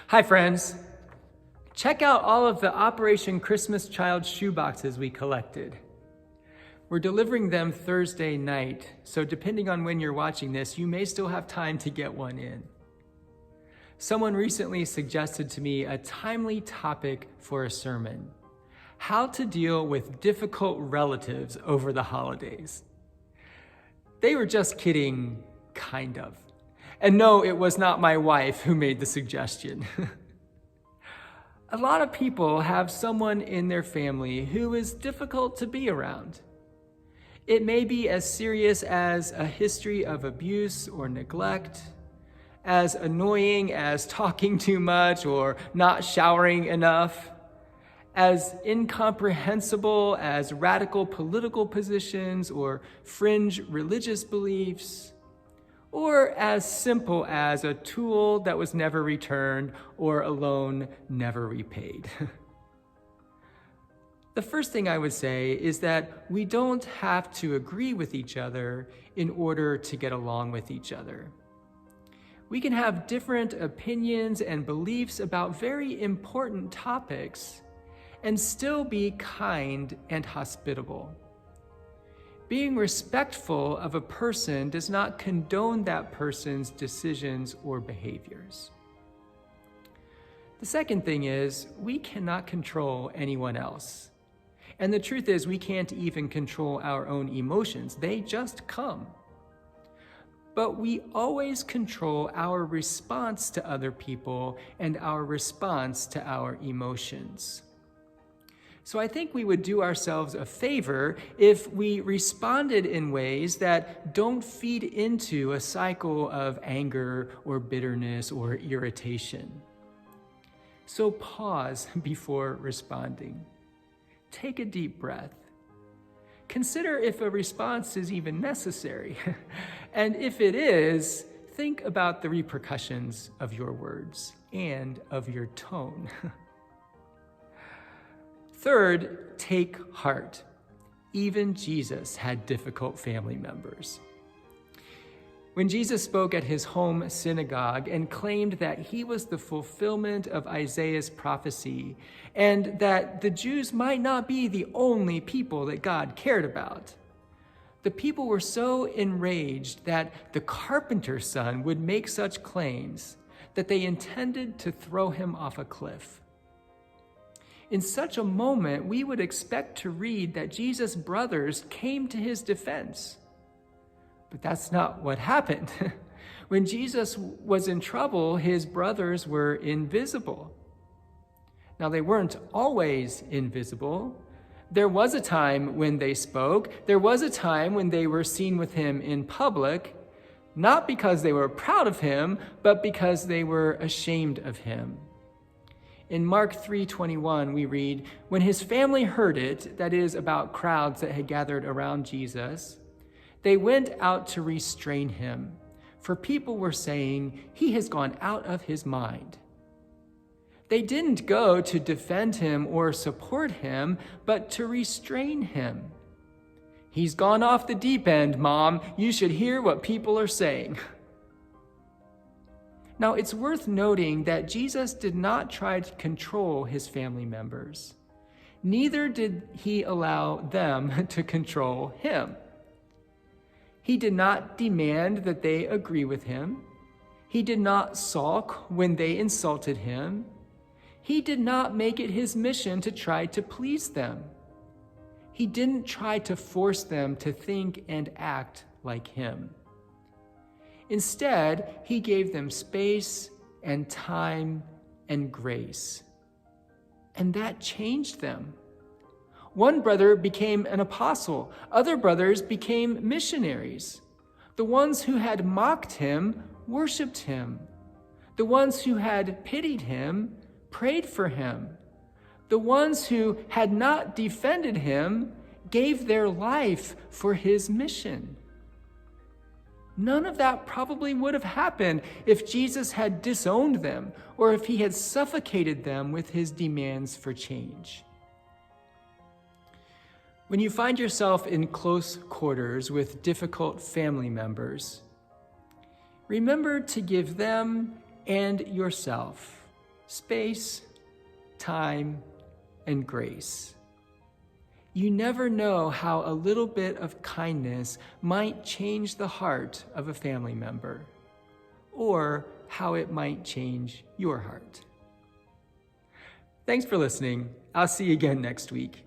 Hi, friends. Check out all of the Operation Christmas Child shoeboxes we collected. We're delivering them Thursday night, so depending on when you're watching this, you may still have time to get one in. Someone recently suggested to me a timely topic for a sermon: how to deal with difficult relatives over the holidays. They were just kidding, kind of. And no, it was not my wife who made the suggestion. A lot of people have someone in their family who is difficult to be around. It may be as serious as a history of abuse or neglect, as annoying as talking too much or not showering enough, as incomprehensible as radical political positions or fringe religious beliefs, or as simple as a tool that was never returned or a loan never repaid. The first thing I would say is that we don't have to agree with each other in order to get along with each other. We can have different opinions and beliefs about very important topics and still be kind and hospitable. Being respectful of a person does not condone that person's decisions or behaviors. The second thing is, we cannot control anyone else. And the truth is, we can't even control our own emotions. They just come. But we always control our response to other people and our response to our emotions. So I think we would do ourselves a favor if we responded in ways that don't feed into a cycle of anger or bitterness or irritation. So pause before responding. Take a deep breath. Consider if a response is even necessary. And if it is, think about the repercussions of your words and of your tone. Third, take heart. Even Jesus had difficult family members. When Jesus spoke at his home synagogue and claimed that he was the fulfillment of Isaiah's prophecy and that the Jews might not be the only people that God cared about, the people were so enraged that the carpenter's son would make such claims that they intended to throw him off a cliff. In such a moment, we would expect to read that Jesus' brothers came to his defense. But that's not what happened. When Jesus was in trouble, his brothers were invisible. Now, they weren't always invisible. There was a time when they spoke. There was a time when they were seen with him in public, not because they were proud of him, but because they were ashamed of him. In Mark 3:21, we read, when his family heard it, that is, about crowds that had gathered around Jesus, they went out to restrain him, for people were saying, he has gone out of his mind. They didn't go to defend him or support him, but to restrain him. He's gone off the deep end, Mom. You should hear what people are saying. Now, it's worth noting that Jesus did not try to control his family members. Neither did he allow them to control him. He did not demand that they agree with him. He did not sulk when they insulted him. He did not make it his mission to try to please them. He didn't try to force them to think and act like him. Instead, he gave them space and time and grace. And that changed them. One brother became an apostle. Other brothers became missionaries. The ones who had mocked him worshiped him. The ones who had pitied him prayed for him. The ones who had not defended him gave their life for his mission. None of that probably would have happened if Jesus had disowned them or if he had suffocated them with his demands for change. When you find yourself in close quarters with difficult family members, remember to give them and yourself space, time, and grace. You never know how a little bit of kindness might change the heart of a family member, or how it might change your heart. Thanks for listening. I'll see you again next week.